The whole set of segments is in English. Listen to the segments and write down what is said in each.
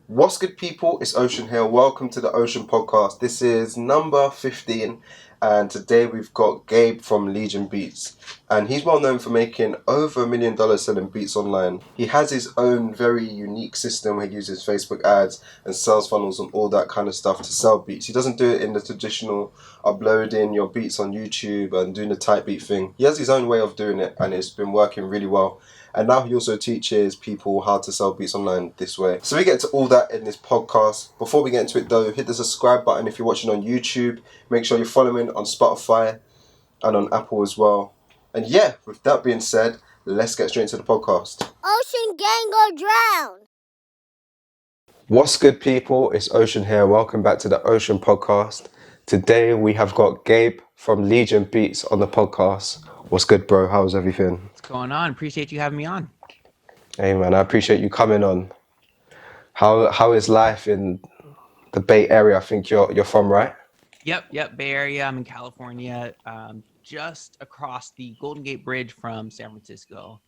What's good, people? It's Ocean here. Welcome to the Ocean Podcast. This is number 15, and today we've got Gabe from Legion Beats. And he's well known for making over $1 million selling beats online. He has his own very unique system where he uses Facebook ads and sales funnels and all that kind of stuff to sell beats. He doesn't do it in the traditional uploading your beats on YouTube and doing the type beat thing. He has his own way of doing it, and it's been working really well. And now he also teaches people how to sell beats online this way. So we get to all that in this podcast. Before we get into it though, hit the subscribe button if you're watching on YouTube. Make sure you're following on Spotify and on Apple as well. And yeah, with that being said, let's get straight into the podcast. Ocean gang or drown. What's good, people? It's Ocean here. Welcome back to the Ocean Podcast. Today we have got Gabe from Legion Beats on the podcast. What's good, bro? How's everything? What's going on? Appreciate you having me on. Hey man, I appreciate you coming on. How is life in the Bay Area? I think you're from, right? Yep. Bay Area. I'm in California, just across the Golden Gate Bridge from San Francisco.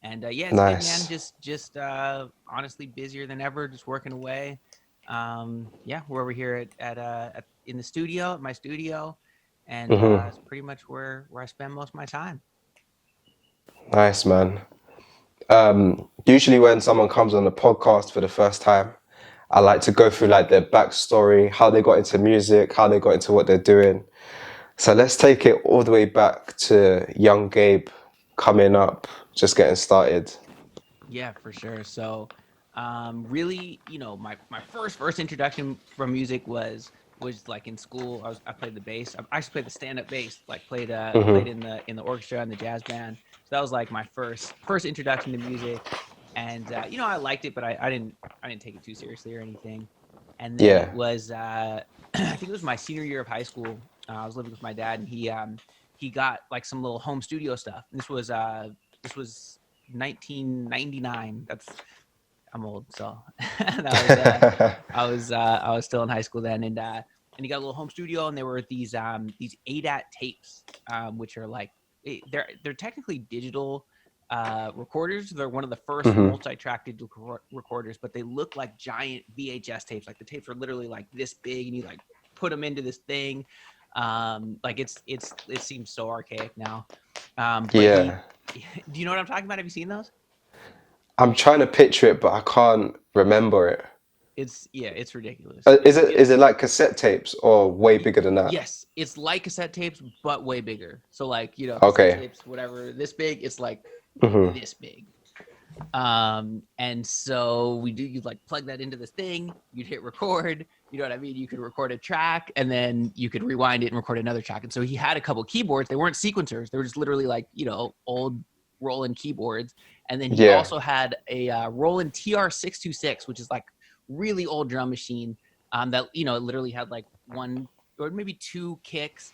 And yeah, it's Nice. good, man. Just honestly busier than ever. Just working away. Yeah, we're over here at in the studio, at my studio, and it's pretty much where I spend most of my time. Nice, man. Usually when someone comes on the podcast for the first time, I like to go through like their backstory, how they got into music, how they got into what they're doing. So let's take it all the way back to young Gabe coming up, just getting started. Yeah, for sure. So, really, my first introduction from music was like in school. I played the bass. I actually played the stand-up bass. Like played in the orchestra and the jazz band. So that was like my first introduction to music. And I liked it, but I didn't take it too seriously or anything. And then Yeah. it was I think it was my senior year of high school. I was living with my dad, and he got like some little home studio stuff. And this was 1999. I'm old, so I was still in high school then, and he got a little home studio, and there were these ADAT tapes, which are like they're technically digital recorders. They're one of the first multi-track digital recorders, but they look like giant VHS tapes. Like the tapes are literally like this big, and you like put them into this thing. Like it seems so archaic now. But Yeah. do you know what I'm talking about? Have you seen those? I'm trying to picture it, but I can't remember it. It's ridiculous. Is it like cassette tapes or way bigger than that? Yes, it's like cassette tapes, but way bigger. So like, cassette Okay. tapes, whatever, this big, it's like hmm this big. And so you'd like plug that into this thing, you'd hit record, you know what I mean? You could record a track and then you could rewind it and record another track. And so he had a couple keyboards. They weren't sequencers. They were just literally like, old Roland keyboards. And then he Yeah. also had a Roland TR-626, which is like really old drum machine that, it literally had like one or maybe two kicks,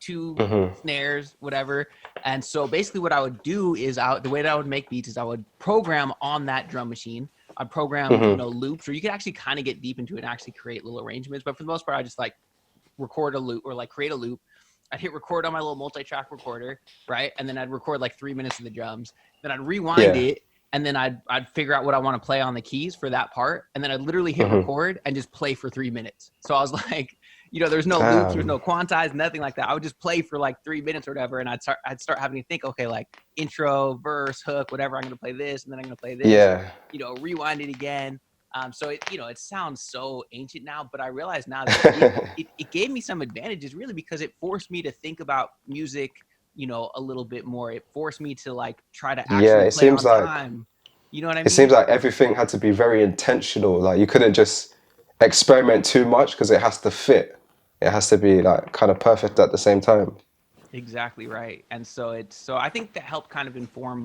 two snares, whatever. And so basically what I would do is the way that I would make beats is I would program on that drum machine. I'd program, loops, or you could actually kind of get deep into it and actually create little arrangements. But for the most part, I just like record a loop or like create a loop. I'd hit record on my little multi-track recorder, right? And then I'd record like 3 minutes of the drums. Then I'd rewind it, and then I'd figure out what I want to play on the keys for that part. And then I'd literally hit record and just play for 3 minutes. So I was like, there's no loops, there's no quantize, nothing like that. I would just play for like 3 minutes or whatever, and I'd start having to think, okay, like intro, verse, hook, whatever. I'm gonna play this, and then I'm gonna play this. Yeah. Rewind it again. So it sounds so ancient now, but I realize now that it gave me some advantages really because it forced me to think about music, a little bit more. It forced me to like try to actually Yeah, it play seems on like time. You know what I mean? it seems like everything had to be very intentional. Like you couldn't just experiment too much because it has to fit. It has to be like kind of perfect at the same time. Exactly right. And so I think that helped kind of inform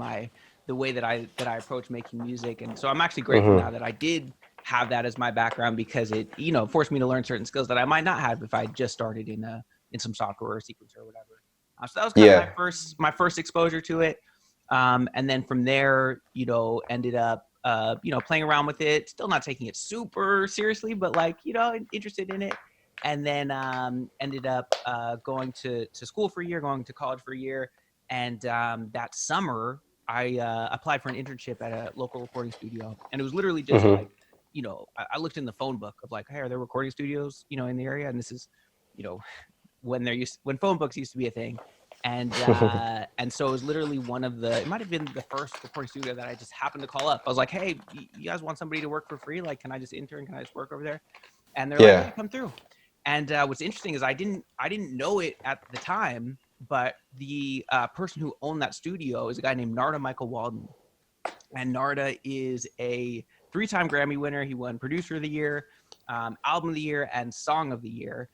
the way that I approach making music. And so I'm actually grateful now that I did have that as my background because it, forced me to learn certain skills that I might not have if I just started in some software or sequencer or whatever. So that was kind of my first exposure to it. And then from there, ended up, playing around with it, still not taking it super seriously, but like, interested in it. And then ended up going to school for a year, going to college for a year. And that summer, I applied for an internship at a local recording studio. And it was literally just like I looked in the phone book of like, hey, are there recording studios, in the area? And this is, you know, when phone books used to be a thing. And so it was literally it might have been the first recording studio that I just happened to call up. I was like, hey, you guys want somebody to work for free? Like, can I just intern? Can I just work over there? And they're like, Yeah. yeah, come through. And what's interesting is I didn't know it at the time, but the person who owned that studio is a guy named Narda Michael Walden. And Narda is a 3-time Grammy winner. He won Producer of the Year, Album of the Year, and Song of the Year.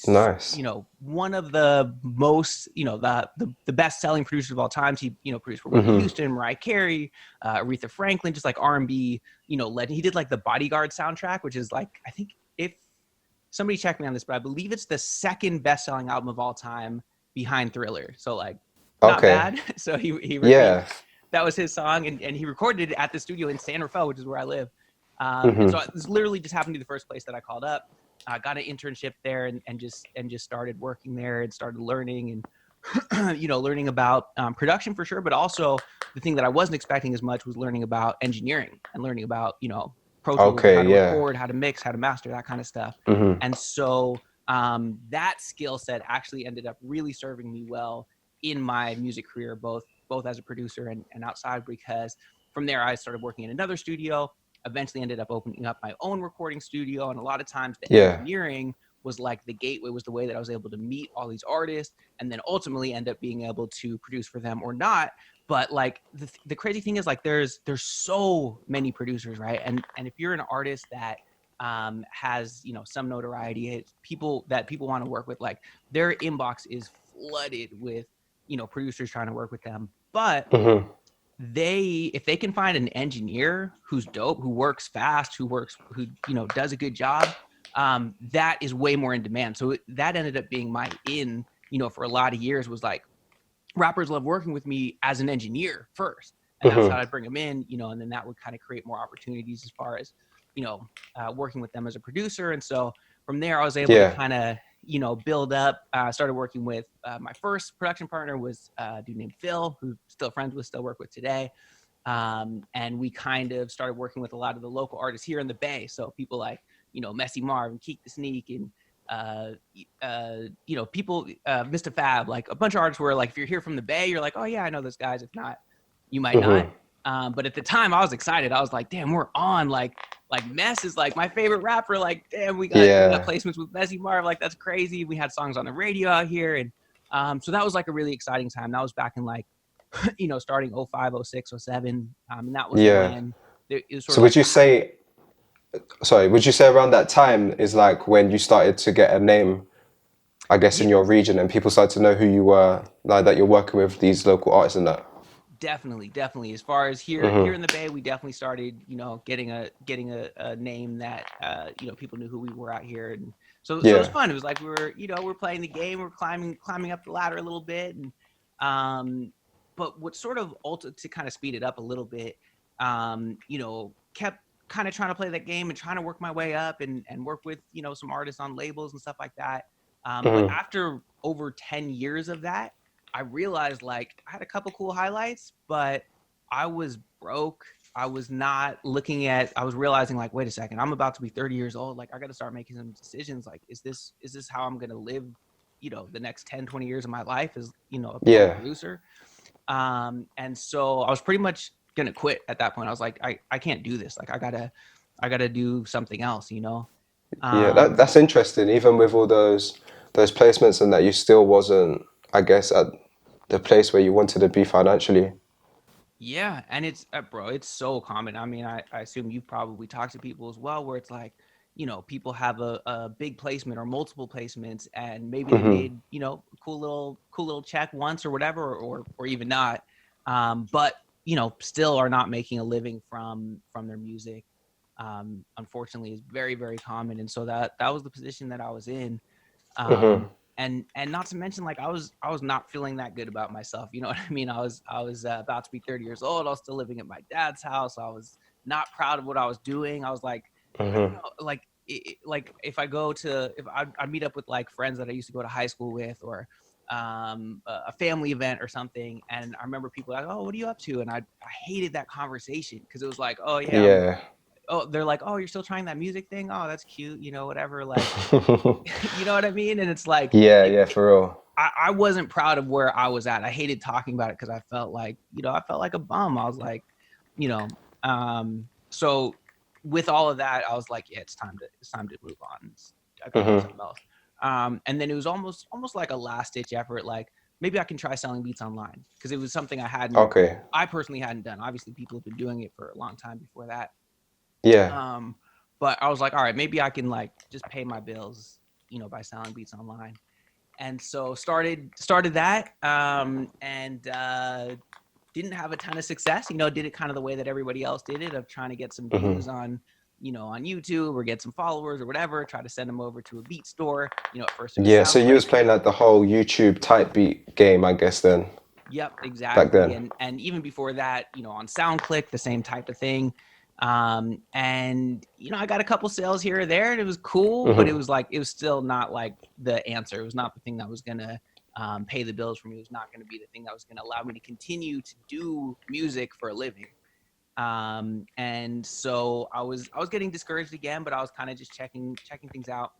Nice. One of the most, the best-selling producers of all time. He, produced for Whitney Houston, Mariah Carey, Aretha Franklin, just like R&B, legend. He did like the Bodyguard soundtrack, which is like, I think if somebody check me on this, but I believe it's the second best-selling album of all time behind Thriller. So like, not bad. So that was his song, and he recorded it at the studio in San Rafael, which is where I live. And so this literally just happened to be the first place that I called up. Got an internship there and just started working there and started learning and learning about production for sure, but also the thing that I wasn't expecting as much was learning about engineering and learning about Pro Tools, how to record, how to mix, how to master, that kind of stuff. And so that skill set actually ended up really serving me well in my music career, both as a producer and outside, because from there I started working in another studio, eventually ended up opening up my own recording studio. And a lot of times the engineering was like the gateway, was the way that I was able to meet all these artists and then ultimately end up being able to produce for them or not. But like the crazy thing is like there's so many producers, right? And if you're an artist that has some notoriety, people want to work with, like their inbox is flooded with producers trying to work with them. But if they can find an engineer who's dope, who works fast, who does a good job, that is way more in demand. So that ended up being my for a lot of years, was like, rappers love working with me as an engineer first, and that's how I'd bring them in, and then that would kind of create more opportunities as far as working with them as a producer. And so from there I was able to kind of build up. Started working with my first production partner was a dude named Phil, who still friends with, still work with today. And we kind of started working with a lot of the local artists here in the Bay. So people like, Messy Marv and Keek the Sneak and, people, Mr. Fab, like a bunch of artists where like, if you're here from the Bay, you're like, oh yeah, I know those guys. If not, you might not. But at the time I was excited. I was like, damn, we're on, like Mess is like my favorite rapper. Like, damn, we got placements with Messy Marv. Like, that's crazy. We had songs on the radio out here. And so that was like a really exciting time. That was back in like, starting 05, 06, 07. And that was when it was sort so of would you say around that time is like when you started to get a name, I guess, in your region, and people started to know who you were, like that you're working with these local artists and that? Definitely. As far as here in the Bay, we definitely started, getting a name that people knew who we were out here, and so it was fun. It was like we were playing the game, we're climbing up the ladder a little bit, and but what sort of to kind of speed it up a little bit, kept kind of trying to play that game and trying to work my way up and work with some artists on labels and stuff like that. But after over 10 years of that, I realized like I had a couple cool highlights, but I was broke. I was realizing like, wait a second, I'm about to be 30 years old. Like, I got to start making some decisions. Like, is this how I'm going to live, the next 10, 20 years of my life as, a producer? And so I was pretty much going to quit at that point. I was like, I can't do this. Like, I gotta do something else, That's interesting. Even with all those placements and that, you still wasn't, I guess, at the place where you wanted to be financially. Yeah, and it's bro, it's so common. I mean, I assume you've probably talked to people as well, where it's like, people have a big placement or multiple placements, and maybe they made a cool little check once or whatever, or even not, but still are not making a living from their music. Unfortunately, is very, very common, and so that was the position that I was in. And not to mention, like, I was not feeling that good about myself. You know what I mean? I was about to be 30 years old. I was still living at my dad's house. I was not proud of what I was doing. I was like, I don't know, like, like if I'd meet up with like friends that I used to go to high school with, or a family event or something, and I remember people like, oh, what are you up to? And I hated that conversation, because it was like, oh yeah, oh, they're like, oh, you're still trying that music thing? Oh, that's cute, you know, whatever. Like, you know what I mean? And it's like, Yeah, yeah, for real. I wasn't proud of where I was at. I hated talking about it because I felt like, you know, I felt like a bum. I was like, you know, so with all of that, I was like, yeah, it's time to move on. I gotta do Hmm. something else. And then it was almost like a last ditch effort. Like maybe I can try selling beats online because it was something Okay. I personally hadn't done. Obviously, people have been doing it for a long time before that. Yeah. Um, but I was like, all right, maybe I can like just pay my bills, you know, by selling beats online. And so started that, and didn't have a ton of success. You know, did it kind of the way that everybody else did it, of trying to get some Hmm. views on, you know, on YouTube or get some followers or whatever. Try to send them over to a beat store. You know, at first it was Yeah, so you was SoundClick. playing like the whole YouTube type beat game, I guess, then, Yep, back exactly. then. And even before that, you know, on SoundClick, the same type of thing. And you know, I got a couple sales here or there, and it was cool, but it Hmm. was like it was still not like the answer. It was not the thing that was gonna pay the bills for me. It was not going to be the thing that was going to allow me to continue to do music for a living. And so I was getting discouraged again, but I was kind of just checking things out.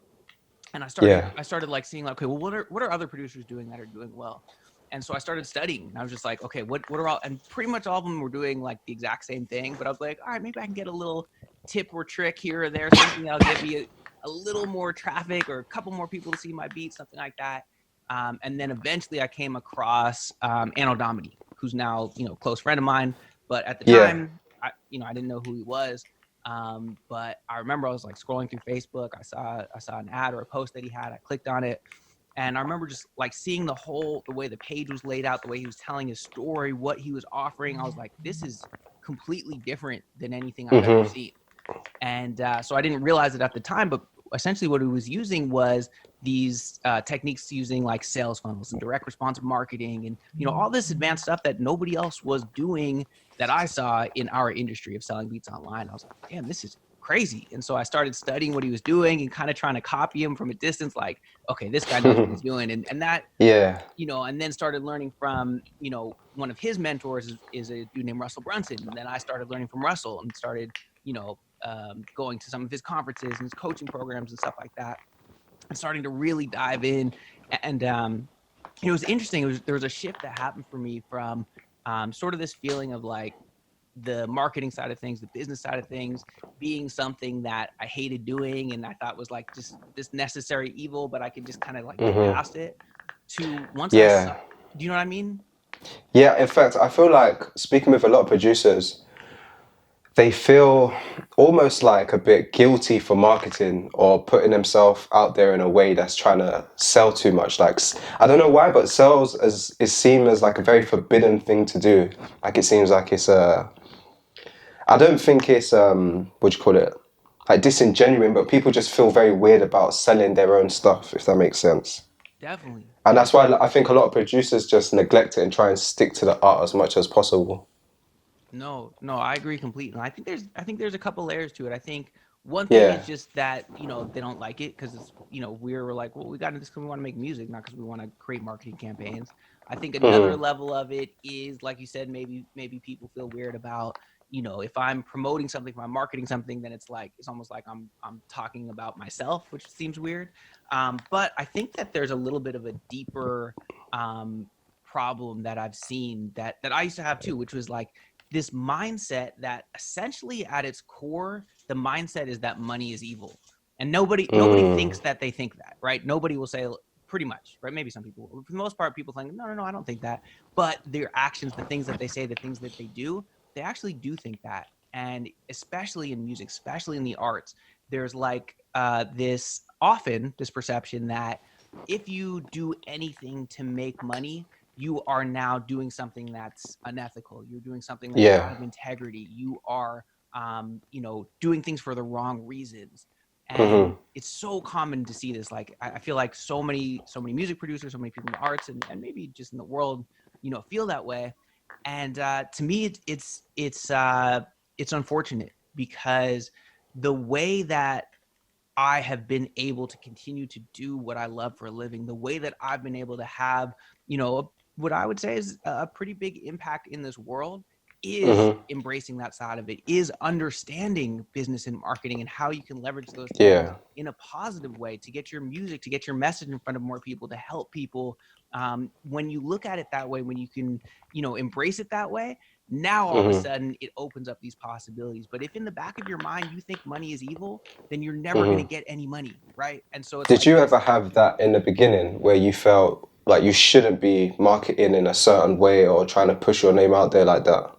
And Yeah. I started like seeing like, okay, well, what are other producers doing that are doing well? And so I started studying. And I was just like, okay, what are all, and pretty much all of them were doing like the exact same thing. But I was like, all right, maybe I can get a little tip or trick here or there, something that'll give me a little more traffic or a couple more people to see my beat, something like that. And then eventually I came across Anno Domini, who's now, you know, a close friend of mine. But at the Yeah. time, I didn't know who he was. But I remember I was like scrolling through Facebook. I saw an ad or a post that he had. I clicked on it, and I remember just like seeing the way the page was laid out, the way he was telling his story, what he was offering. I was like, this is completely different than anything I've ever Hmm. seen. And so I didn't realize it at the time, but essentially what he was using was these techniques using like sales funnels and direct response marketing, and you know, all this advanced stuff that nobody else was doing that I saw in our industry of selling beats online. I was like, damn, this is crazy. And so I started studying what he was doing and kind of trying to copy him from a distance, like, okay, this guy knows what he's doing. And that, Yeah. you know, and then started learning from, you know, one of his mentors is a dude named Russell Brunson. And then I started learning from Russell and started, you know, going to some of his conferences and his coaching programs and stuff like that, and starting to really dive in. And it was interesting. There was a shift that happened for me from sort of this feeling of like the marketing side of things, the business side of things, being something that I hated doing and I thought was like just this necessary evil, but I could just kind of like get Hmm. past it. To once I saw, Yeah. do you know what I mean? Yeah, in fact, I feel like speaking with a lot of producers, they feel almost like a bit guilty for marketing or putting themselves out there in a way that's trying to sell too much. Like, I don't know why, but sales is seen as like a very forbidden thing to do. Like, it seems like it's a, I don't think it's, what do you call it? Like disingenuine, but people just feel very weird about selling their own stuff, if that makes sense. Definitely, And that's why definitely. I think a lot of producers just neglect it and try and stick to the art as much as possible. No, no, I agree completely. I think there's a couple layers to it. I think one thing Yeah. is just that, you know, they don't like it because it's, you know, we're like, well, we got into this because we want to make music, not because we want to create marketing campaigns. I think another Hmm. level of it is, like you said, maybe people feel weird about, you know, if I'm promoting something, if I'm marketing something, then it's like it's almost like I'm talking about myself, which seems weird. But I think that there's a little bit of a deeper problem that I've seen that I used to have too, which was like this mindset that essentially at its core, the mindset is that money is evil. And nobody thinks Mm. that they think that, right? Nobody will say, pretty much, right? Maybe some people will. For the most part, people think, no, I don't think that. But their actions, the things that they say, the things that they do, they actually do think that. And especially in music, especially in the arts, there's like this perception that if you do anything to make money, you are now doing something that's unethical. You're doing something that's out Yeah. of integrity. You are, you know, doing things for the wrong reasons. And Hmm. it's so common to see this. Like, I feel like so many music producers, so many people in the arts, and maybe just in the world, you know, feel that way. And to me, it's unfortunate because the way that I have been able to continue to do what I love for a living, the way that I've been able to have, you know, what I would say is a pretty big impact in this world is embracing that side of it, is understanding business and marketing and how you can leverage those things Yeah. in a positive way to get your music, to get your message in front of more people, to help people. When you look at it that way, when you can, embrace it that way, now all of a sudden it opens up these possibilities. But if in the back of your mind you think money is evil, then you're never going to get any money, right? And so it's Did like you this. ever have that in the beginning where you felt like you shouldn't be marketing in a certain way or trying to push your name out there like that?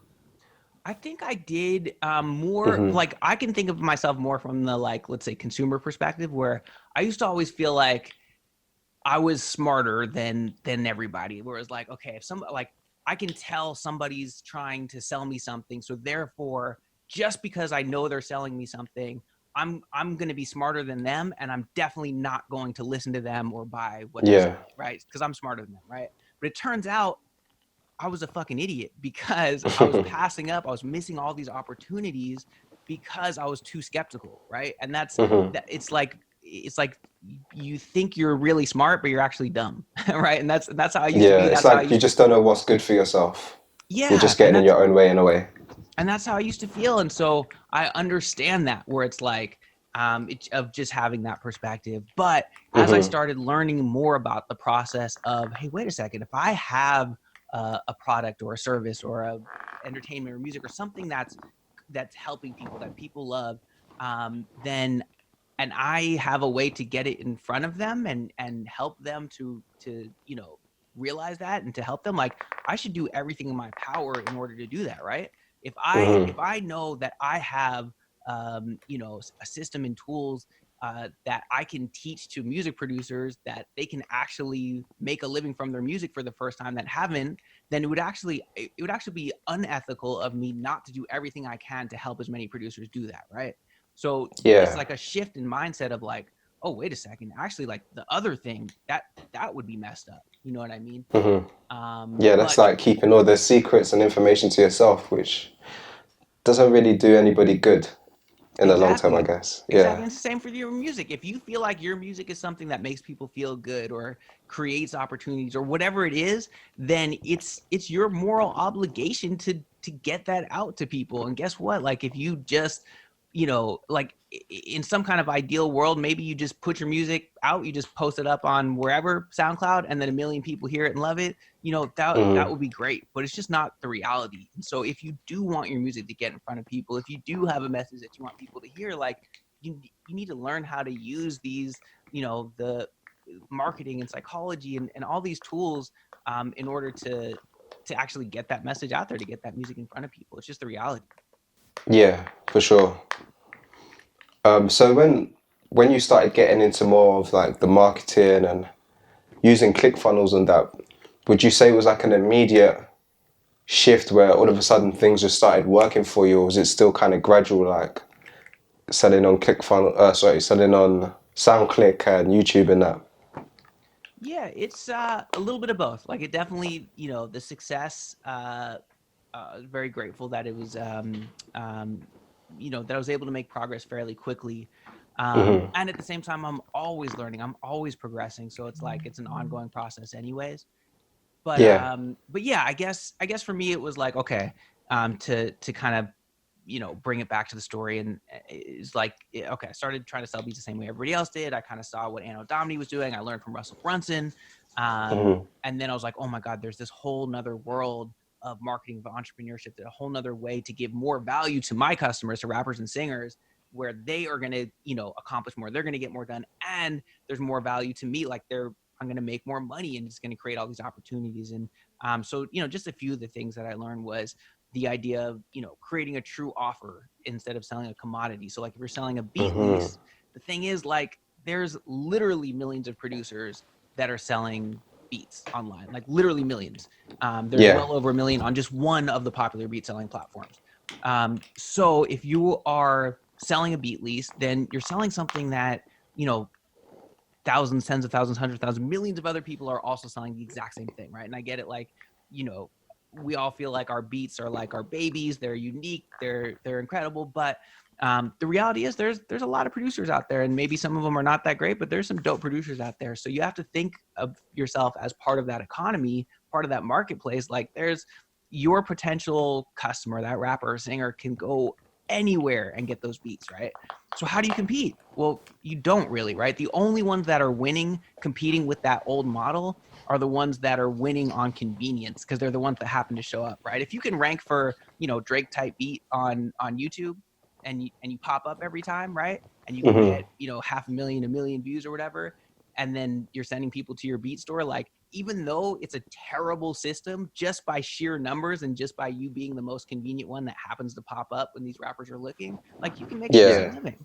I think I did more like I can think of myself more from the like, let's say, consumer perspective, where I used to always feel like I was smarter than everybody. Whereas like, okay, if some like I can tell somebody's trying to sell me something, so therefore, just because I know they're selling me something, I'm going to be smarter than them, and I'm definitely not going to listen to them or buy what they're Yeah. selling, right? Because I'm smarter than them, right? But it turns out I was a fucking idiot because I was passing up, I was missing all these opportunities because I was too skeptical, right? And that's that. It's like you think you're really smart, but you're actually dumb, right? And that's how I used to Yeah. be. It's That's how I like you used to. just don't know what's good for yourself. You're Yeah, just getting in your own way in a way. and that's how I used to feel. And so I understand that, where it's like of just having that perspective. But as I started learning more about the process of, hey, wait a second, if I have a product or a service or a entertainment or music or something that's helping people, that people love, then and I have a way to get it in front of them and help them to realize that, and to help them, like, I should do everything in my power in order to do that, right? If I know that I have a system and tools that I can teach to music producers that they can actually make a living from their music for the first time that haven't, then it would actually be unethical of me not to do everything I can to help as many producers do that, right? So it's Yeah. like a shift in mindset of like, oh, wait a second, actually, like the other thing that would be messed up. You know what I mean? Yeah, that's But like keeping all the secrets and information to yourself, which doesn't really do anybody good in the long term, I exactly. guess. Exactly. Yeah. And it's the same for your music. If you feel like your music is something that makes people feel good or creates opportunities or whatever it is, then it's your moral obligation to get that out to people. And guess what? Like if you just, like in some kind of ideal world, maybe you just put your music out, you just post it up on wherever, SoundCloud, and then a million people hear it and love it. That would be great, but it's just not the reality. And so if you do want your music to get in front of people, if you do have a message that you want people to hear, like you need to learn how to use these, the marketing and psychology and all these tools in order to actually get that message out there, to get that music in front of people. It's just the reality. Yeah, for sure. So when you started getting into more of like the marketing and using ClickFunnels and that, would you say it was like an immediate shift where all of a sudden things just started working for you, or was it still kind of gradual, like selling on selling on SoundClick and YouTube and that? Yeah, it's a little bit of both. Like it definitely, the success. Very grateful that it was, that I was able to make progress fairly quickly. And at the same time, I'm always learning. I'm always progressing. So it's like it's an ongoing process, anyways. But Yeah. but yeah, I guess for me it was like, okay, to kind of bring it back to the story, and it's like, okay, I started trying to sell beats the same way everybody else did. I kind of saw what Anno Domini was doing. I learned from Russell Brunson, and then I was like, oh my god, there's this whole nother world of marketing, of entrepreneurship, that a whole nother way to give more value to my customers, to rappers and singers, where they are going to accomplish more, they're going to get more done, and there's more value to me, like I'm going to make more money, and it's going to create all these opportunities. And so just a few of the things that I learned was the idea of creating a true offer instead of selling a commodity. So like if you're selling a beat lease, the thing is, like, there's literally millions of producers that are selling beats online, like literally millions. There's Yeah. well over a million on just one of the popular beat selling platforms. So if you are selling a beat lease, then you're selling something that thousands, tens of thousands, hundreds of thousands, millions of other people are also selling the exact same thing, right? And I get it, like, we all feel like our beats are like our babies. They're unique. They're incredible. But the reality is there's a lot of producers out there, and maybe some of them are not that great, but there's some dope producers out there. So you have to think of yourself as part of that economy, part of that marketplace. Like there's your potential customer, that rapper or singer, can go anywhere and get those beats, right? So how do you compete? Well, you don't really, right? The only ones that are winning, competing with that old model, are the ones that are winning on convenience, because they're the ones that happen to show up, right? If you can rank for, Drake type beat on YouTube, and you pop up every time, right? And you can get, 500,000, 1,000,000 views or whatever, and then you're sending people to your beat store, like, even though it's a terrible system, just by sheer numbers and just by you being the most convenient one that happens to pop up when these rappers are looking, like, you can make a decent living.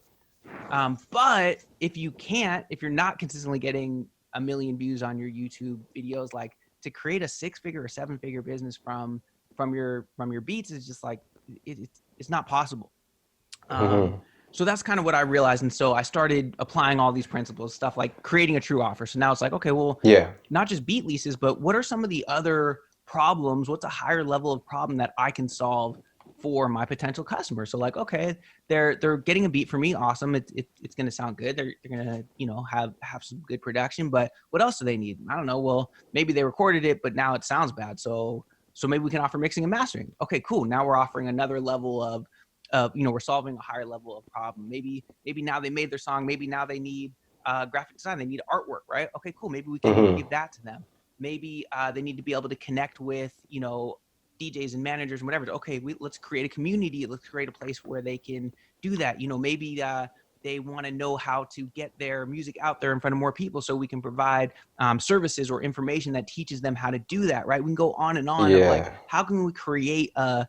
But if you're not consistently getting 1,000,000 views on your YouTube videos, like, to create a 6-figure or 7-figure business from your beats is just like, it's not possible. So that's kind of what I realized. And so I started applying all these principles, stuff like creating a true offer. So now it's like, okay, well, not just beat leases, but what are some of the other problems? What's a higher level of problem that I can solve for my potential customer? So, like, okay, they're getting a beat for me. Awesome. It's going to sound good. They're going to, have some good production, but what else do they need? I don't know. Well, maybe they recorded it, but now it sounds bad. So maybe we can offer mixing and mastering. Okay, cool. Now we're offering another level of, we're solving a higher level of problem. Maybe now they made their song. Maybe now they need graphic design. They need artwork, right? Okay, cool. Maybe we can give that to them. Maybe they need to be able to connect with, DJs and managers and whatever. Okay, let's create a community. Let's create a place where they can do that. Maybe they want to know how to get their music out there in front of more people, so we can provide services or information that teaches them how to do that, right? We can go on and on of, like, how can we create a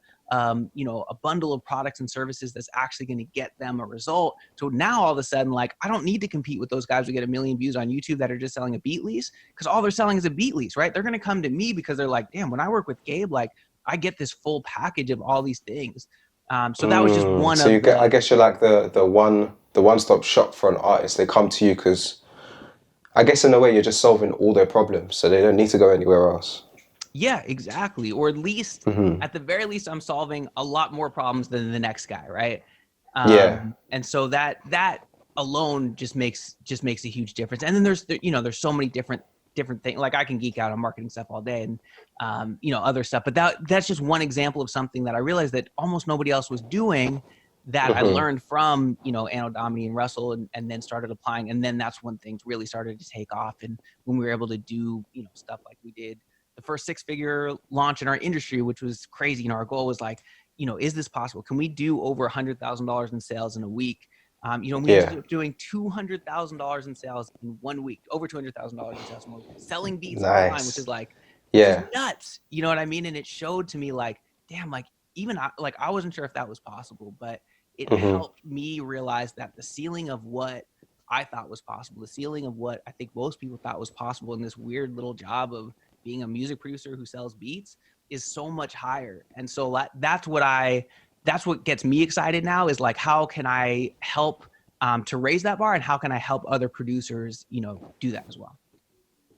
bundle of products and services that's actually going to get them a result. So now all of a sudden, like, I don't need to compete with those guys who get 1,000,000 views on YouTube that are just selling a beat lease, because all they're selling is a beat lease, right? They're going to come to me because they're like, damn, when I work with Gabe, like, I get this full package of all these things. So that was just one so of you get, I the, guess you're like the one-stop shop for an artist. They come to you because I guess in a way you're just solving all their problems, so they don't need to go anywhere else. yeah, exactly. Or at least, at the very least, I'm solving a lot more problems than the next guy, right? And so that alone just makes a huge difference. And then there's so many different things. Like, I can geek out on marketing stuff all day, and other stuff. But that's just one example of something that I realized that almost nobody else was doing, that I learned from, Anno Domini and Russell, and then started applying. And then that's when things really started to take off. And when we were able to do, stuff like we did the first 6-figure launch in our industry, which was crazy. Our goal was like, is this possible? Can we do over $100,000 in sales in a week? We ended up doing $200,000 in sales in 1 week, over $200,000 in sales in 1 week, selling beats online, which is like, just nuts. You know what I mean? And it showed to me, like, damn, like, even I wasn't sure if that was possible, but it helped me realize that the ceiling of what I thought was possible, the ceiling of what I think most people thought was possible in this weird little job of being a music producer who sells beats, is so much higher. And so that's what gets me excited now, is like, how can I help to raise that bar, and how can I help other producers, do that as well?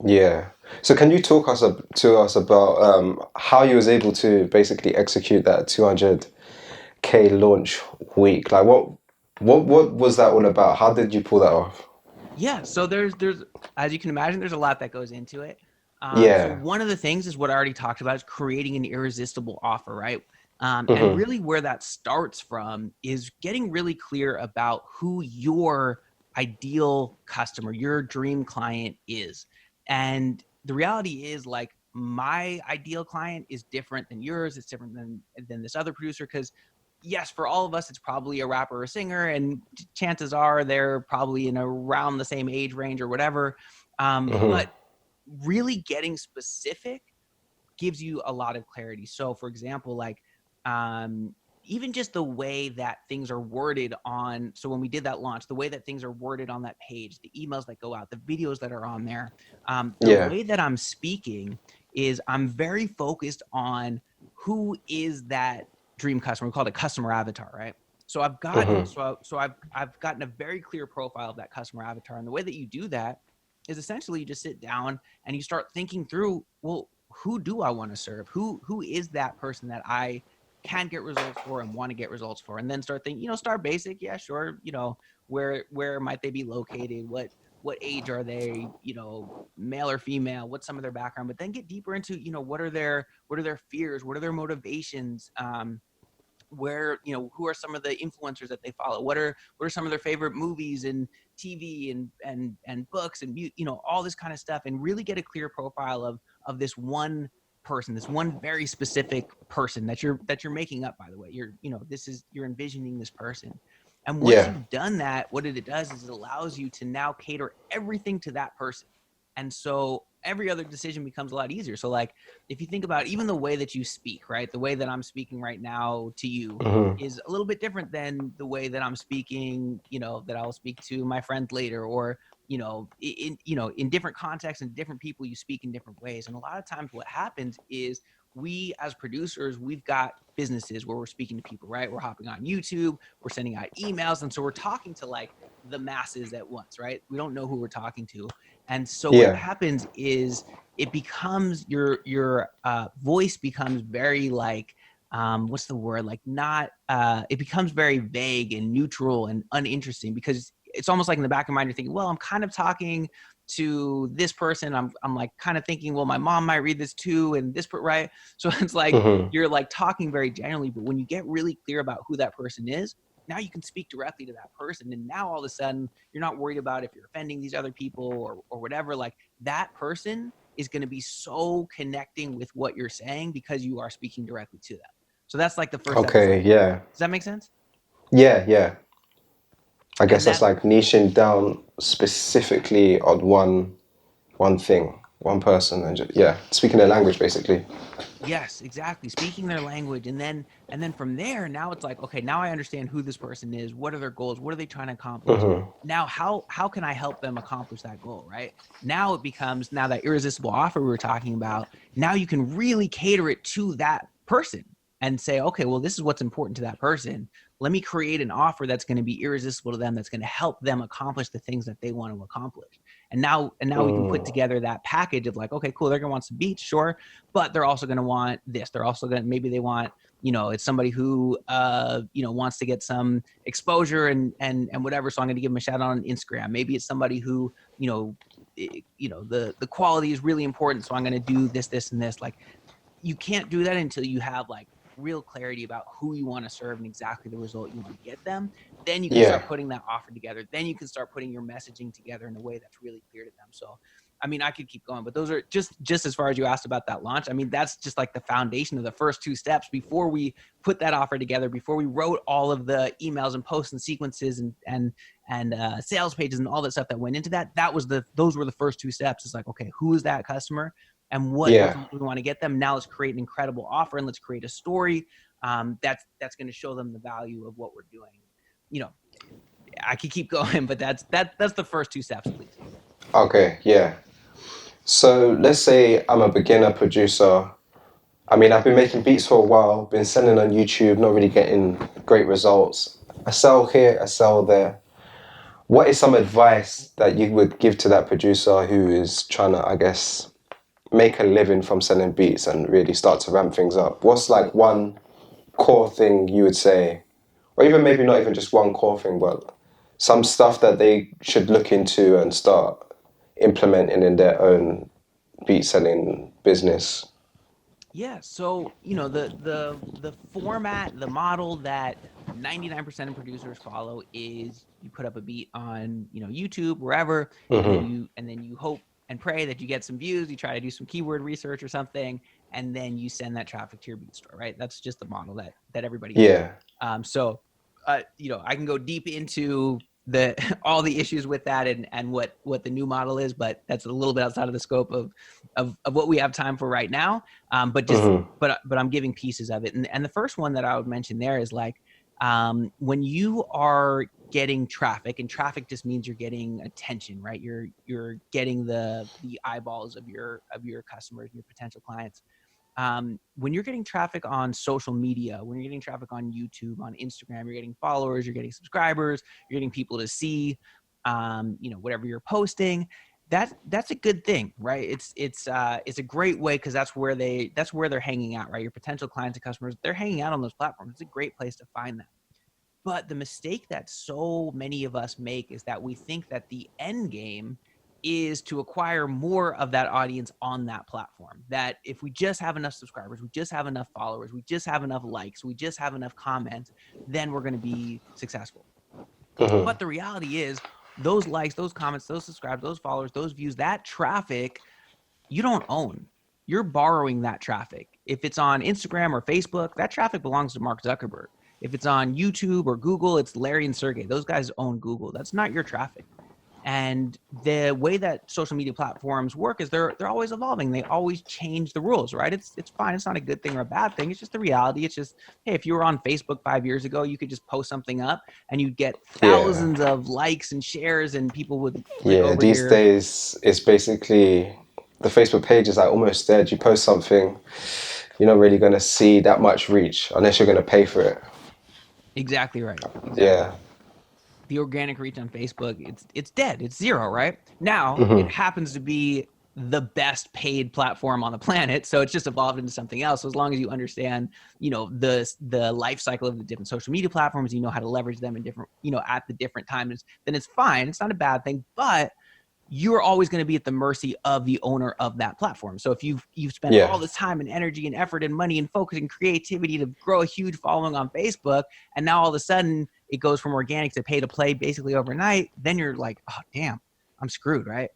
Yeah. So can you talk to us about how you was able to basically execute that 200K launch week? Like, what was that all about? How did you pull that off? Yeah. So there's as you can imagine, there's a lot that goes into it. So Yeah. one of the things is what I already talked about, is creating an irresistible offer, right? And really where that starts from is getting really clear about who your ideal customer, your dream client is. And the reality is, like, my ideal client is different than yours. It's different than this other producer, because yes, for all of us, it's probably a rapper or a singer, and chances are they're probably in around the same age range or whatever. But really getting specific gives you a lot of clarity. So, for example, like, even just the way that things are worded on, so when we did that launch, the way that things are worded on that page, the emails that go out, the videos that are on there, the way that I'm speaking is, I'm very focused on who is that dream customer. We call it a customer avatar, right? So I've got so I've gotten a very clear profile of that customer avatar. And the way that you do that is, essentially, you just sit down and you start thinking through, well, who do I want to serve? Who is that person that I can get results for and want to get results for? And then start thinking, start basic. Yeah, sure. Where might they be located? What what age are they, male or female, what's some of their background, but then get deeper into, what are their fears, what are their motivations, where, who are some of the influencers that they follow, what are some of their favorite movies and TV and books and all this kind of stuff, and really get a clear profile of this one person, this one very specific person that you're making up, by the way. You're envisioning this person. And once you've done that, what it does is it allows you to now cater everything to that person. And so every other decision becomes a lot easier. So like, if you think about even the way that you speak, right? The way that I'm speaking right now to you is a little bit different than the way that I'm speaking, that I'll speak to my friends later, or, in different contexts and different people, you speak in different ways. And a lot of times what happens is we as producers, we've got businesses where we're speaking to people, right? We're hopping on YouTube, we're sending out emails. And so we're talking to like the masses at once, right? We don't know who we're talking to. And so what happens is it becomes your voice becomes very like, what's the word? Like not, it becomes very vague and neutral and uninteresting, because it's almost like in the back of your mind, you're thinking, well, I'm kind of talking to this person. I'm like kind of thinking, well, my mom might read this too. And this, right? So it's like, you're like talking very generally, but when you get really clear about who that person is, now you can speak directly to that person. And now all of a sudden you're not worried about if you're offending these other people or whatever. Like that person is going to be so connecting with what you're saying because you are speaking directly to them. So that's like the first Okay, episode. yeah. Does that make sense? Yeah. I guess And that's like niching down specifically on one thing, one person, and speaking their language basically. yes, exactly. Speaking their language. And then from there, now it's like, okay, now I understand who this person is. What are their goals? What are they trying to accomplish? Now, how can I help them accomplish that goal? Right now it becomes, now that irresistible offer we were talking about, now you can really cater it to that person and say, okay, well, this is what's important to that person. Let me create an offer that's going to be irresistible to them, that's going to help them accomplish the things that they want to accomplish. And now we can put together that package of like, okay, cool, they're going to want some beats, sure, but they're also going to want this. They're also going to, maybe they want, it's somebody who, wants to get some exposure and whatever. So I'm going to give them a shout out on Instagram. Maybe it's somebody who, the quality is really important. So I'm going to do this, and this. Like, you can't do that until you have like real clarity about who you want to serve and exactly the result you want to get them. Then you can start putting that offer together. Then you can start putting your messaging together in a way that's really clear to them. So, I mean, I could keep going, but those are just as far as you asked about that launch. I mean, that's just like the foundation of the first two steps before we put that offer together, before we wrote all of the emails and posts and sequences and sales pages and all that stuff that went into that. Those were the first two steps. It's like, okay, who is that customer? And what result do we want to get them? Now let's create an incredible offer and let's create a story that's going to show them the value of what we're doing. I could keep going, but that's the first two steps, please. Okay, yeah. So let's say I'm a beginner producer. I mean, I've been making beats for a while, been selling on YouTube, not really getting great results. I sell here, I sell there. What is some advice that you would give to that producer who is trying to, I guess, make a living from selling beats and really start to ramp things up? What's like one core thing you would say, or even maybe not even just one core thing, but some stuff that they should look into and start implementing in their own beat selling business? Yeah. So, the format, the model that 99% of producers follow is you put up a beat on, YouTube, wherever, and then you hope and pray that you get some views. You try to do some keyword research or something, and then you send that traffic to your beat store, right? That's just the model that everybody has. So, I can go deep into all the issues with that and what the new model is, but that's a little bit outside of the scope of what we have time for right now. But I'm giving pieces of it. And the first one that I would mention there is like, when you are getting traffic, and traffic just means you're getting attention, right? You're getting the eyeballs of your customers, your potential clients. When you're getting traffic on social media, when you're getting traffic on YouTube, on Instagram, you're getting followers, you're getting subscribers, you're getting people to see, whatever you're posting. That's a good thing, right? It's a great way, because that's where they're hanging out, right? Your potential clients and customers, they're hanging out on those platforms. It's a great place to find them. But the mistake that so many of us make is that we think that the end game is to acquire more of that audience on that platform. That if we just have enough subscribers, we just have enough followers, we just have enough likes, we just have enough comments, then we're going to be successful. But the reality is those likes, those comments, those subscribers, those followers, those views, that traffic, you don't own. You're borrowing that traffic. If it's on Instagram or Facebook, that traffic belongs to Mark Zuckerberg. If it's on YouTube or Google, it's Larry and Sergey. Those guys own Google. That's not your traffic. And the way that social media platforms work is they're always evolving. They always change the rules, right? It's fine. It's not a good thing or a bad thing. It's just the reality. It's just, hey, if you were on Facebook 5 years ago, you could just post something up and you'd get thousands of likes and shares, and people would click over these here. days it's basically the Facebook page is like almost dead. You post something, you're not really going to see that much reach unless you're going to pay for it. Exactly right. Exactly. Yeah. The organic reach on Facebook, it's dead. It's zero, right? Now, it happens to be the best paid platform on the planet, so it's just evolved into something else. So as long as you understand, the life cycle of the different social media platforms, you know how to leverage them in different, at the different times, then it's fine. It's not a bad thing, but you're always going to be at the mercy of the owner of that platform. So if you've spent all this time and energy and effort and money and focus and creativity to grow a huge following on Facebook, and now all of a sudden it goes from organic to pay to play basically overnight, then you're like, oh, damn, I'm screwed, right?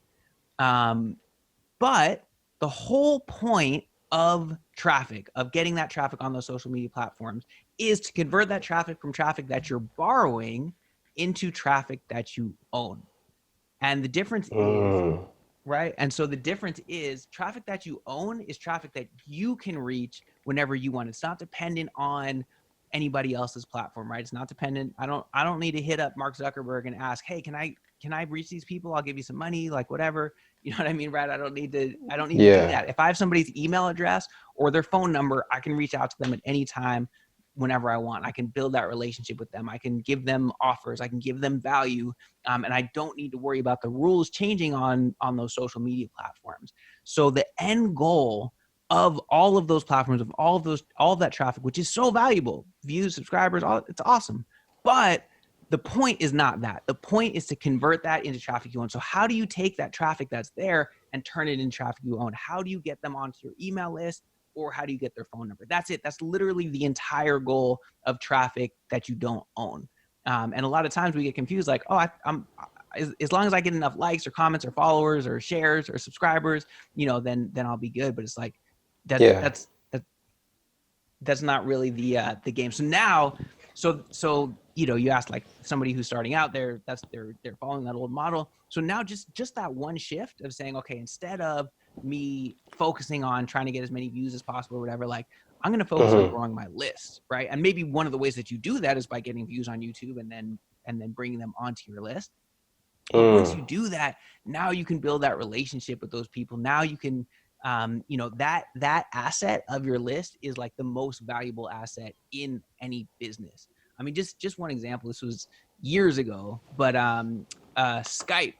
But the whole point of traffic, of getting that traffic on those social media platforms, is to convert that traffic from traffic that you're borrowing into traffic that you own. And the difference is, right? And so the difference is traffic that you own is traffic that you can reach whenever you want. It's not dependent on anybody else's platform, right? It's not dependent. I don't need to hit up Mark Zuckerberg and ask, hey, can I reach these people? I'll give you some money, like whatever. You know what I mean, right? I don't need to do that. If I have somebody's email address or their phone number, I can reach out to them at any time, whenever I want. I can build that relationship with them. I can give them offers. I can give them value. And I don't need to worry about the rules changing on those social media platforms. So the end goal of all of those platforms, of all of that traffic, which is so valuable, views, subscribers, it's awesome. But the point is not that. The point is to convert that into traffic you own. So how do you take that traffic that's there and turn it into traffic you own? How do you get them onto your email list? Or how do you get their phone number? That's it. That's literally the entire goal of traffic that you don't own. And a lot of times we get confused, like, oh, I'm as long as I get enough likes or comments or followers or shares or subscribers, then I'll be good. But it's like that's not really the game. So now, so you asked, like, somebody who's starting out there, they're following that old model. So now just that one shift of saying, okay, instead of me focusing on trying to get as many views as possible or whatever, like, I'm going to focus on growing my list, right? And maybe one of the ways that you do that is by getting views on YouTube and then bringing them onto your list. But once you do that, now you can build that relationship with those people. Now you can, that asset of your list is like the most valuable asset in any business. I mean, just one example, this was years ago, but Skype,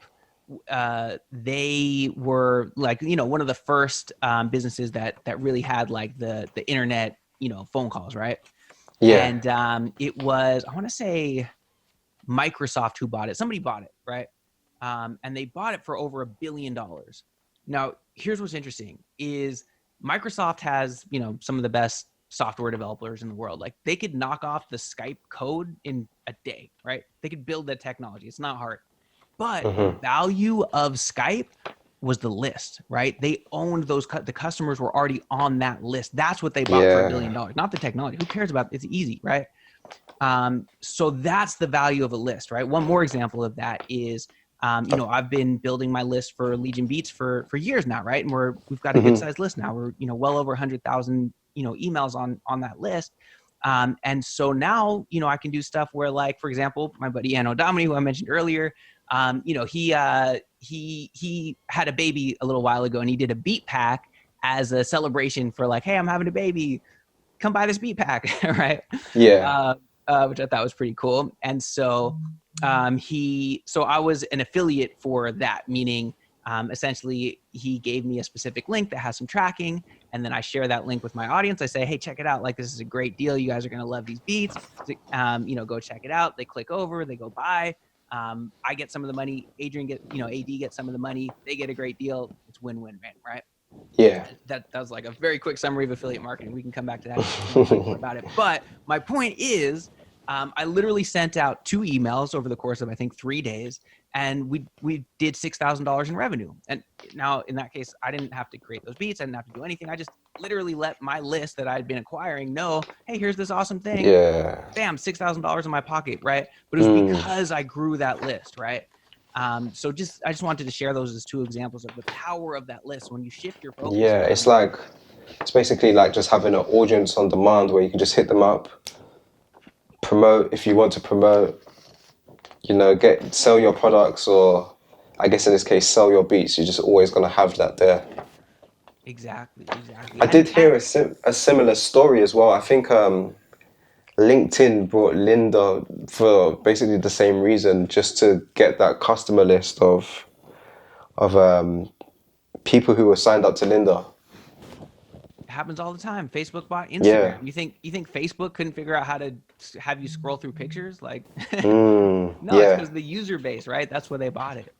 they were like, one of the first businesses that really had like the internet, phone calls, right? Yeah. And it was, I want to say, Microsoft who bought it. Somebody bought it, right? And they bought it for over $1 billion. Now, here's what's interesting is Microsoft has, some of the best software developers in the world. Like, they could knock off the Skype code in a day, right? They could build that technology. It's not hard. But the value of Skype was the list, right? They owned those. The customers were already on that list. That's what they bought for $1 billion, not the technology. Who cares about it? It's easy, right? So that's the value of a list, right? One more example of that is, I've been building my list for Legion Beats for years now, right? And we've got a good sized list now. We're, well over 100,000, emails on that list. And so now, I can do stuff where, like, for example, my buddy Anno Domini, who I mentioned earlier, he had a baby a little while ago, and he did a beat pack as a celebration for, like, hey, I'm having a baby, come buy this beat pack, right? Yeah. Which I thought was pretty cool. And so so I was an affiliate for that, meaning Essentially, he gave me a specific link that has some tracking, and then I share that link with my audience. I say, hey, check it out. Like, this is a great deal. You guys are going to love these beats. Go check it out. They click over, they go buy. I get some of the money. AD gets some of the money. They get a great deal. It's win-win, man, right? Yeah. That was like a very quick summary of affiliate marketing. We can come back to that if you want to talk more about it. But my point is, I literally sent out 2 emails over the course of, I think, 3 days, and we did $6,000 in revenue. And now in that case, I didn't have to create those beats. I didn't have to do anything. I just literally let my list that I'd been acquiring know, hey, here's this awesome thing. Yeah. Bam, $6,000 in my pocket, right? But it was because I grew that list, right? I just wanted to share those as 2 examples of the power of that list when you shift your focus. Yeah, it's basically like just having an audience on demand where you can just hit them up, promote if you want to promote, sell your products, or I guess in this case, sell your beats. You're just always going to have that there. Exactly. I did hear a similar story as well. I think LinkedIn brought Linda for basically the same reason, just to get that customer list of people who were signed up to Linda. It happens all the time. Facebook bought Instagram. Yeah. You think Facebook couldn't figure out how to have you scroll through pictures? Like, no, it's because the user base, right? That's where they bought it.